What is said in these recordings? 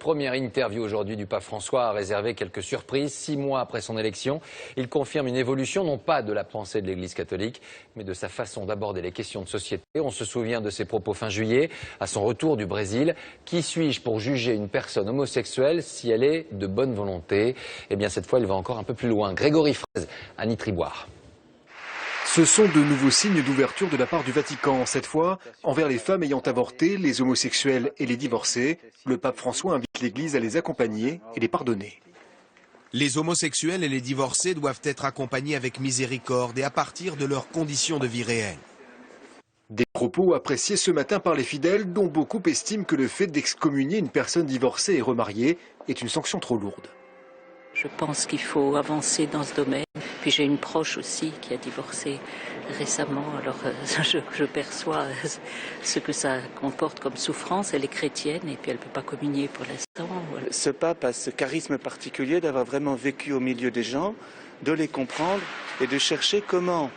Première interview aujourd'hui du pape François a réservé quelques surprises. 6 mois après son élection, il confirme une évolution non pas de la pensée de l'Église catholique, mais de sa façon d'aborder les questions de société. On se souvient de ses propos fin juillet, à son retour du Brésil. Qui suis-je pour juger une personne homosexuelle si elle est de bonne volonté? Eh bien cette fois, il va encore un peu plus loin. Grégory Fraise, Annie Triboire. Ce sont de nouveaux signes d'ouverture de la part du Vatican, cette fois envers les femmes ayant avorté, les homosexuels et les divorcés. Le pape François invite l'Église à les accompagner et les pardonner. Les homosexuels et les divorcés doivent être accompagnés avec miséricorde et à partir de leurs conditions de vie réelles. Des propos appréciés ce matin par les fidèles, dont beaucoup estiment que le fait d'excommunier une personne divorcée et remariée est une sanction trop lourde. Je pense qu'il faut avancer dans ce domaine. Puis j'ai une proche aussi qui a divorcé récemment. Alors je perçois ce que ça comporte comme souffrance. Elle est chrétienne et puis elle ne peut pas communier pour l'instant. Voilà. Ce pape a ce charisme particulier d'avoir vraiment vécu au milieu des gens, de les comprendre et de chercher comment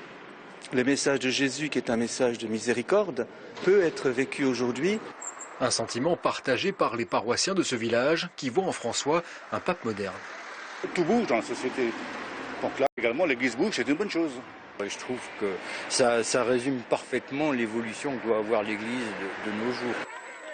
le message de Jésus, qui est un message de miséricorde, peut être vécu aujourd'hui. Un sentiment partagé par les paroissiens de ce village qui voient en François un pape moderne. Tout bouge dans la société. Donc là, également, l'Église bouge, c'est une bonne chose. Je trouve que ça résume parfaitement l'évolution que doit avoir l'Église de nos jours.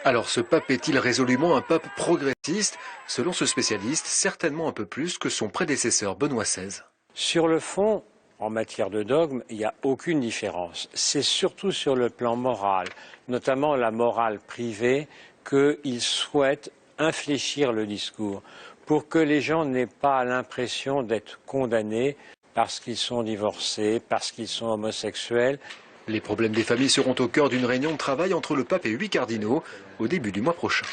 Alors ce pape est-il résolument un pape progressiste? Selon ce spécialiste, certainement un peu plus que son prédécesseur Benoît XVI. Sur le fond, en matière de dogme, il n'y a aucune différence. C'est surtout sur le plan moral, notamment la morale privée, qu'il souhaite infléchir le discours pour que les gens n'aient pas l'impression d'être condamnés parce qu'ils sont divorcés, parce qu'ils sont homosexuels. Les problèmes des familles seront au cœur d'une réunion de travail entre le pape et 8 cardinaux au début du mois prochain.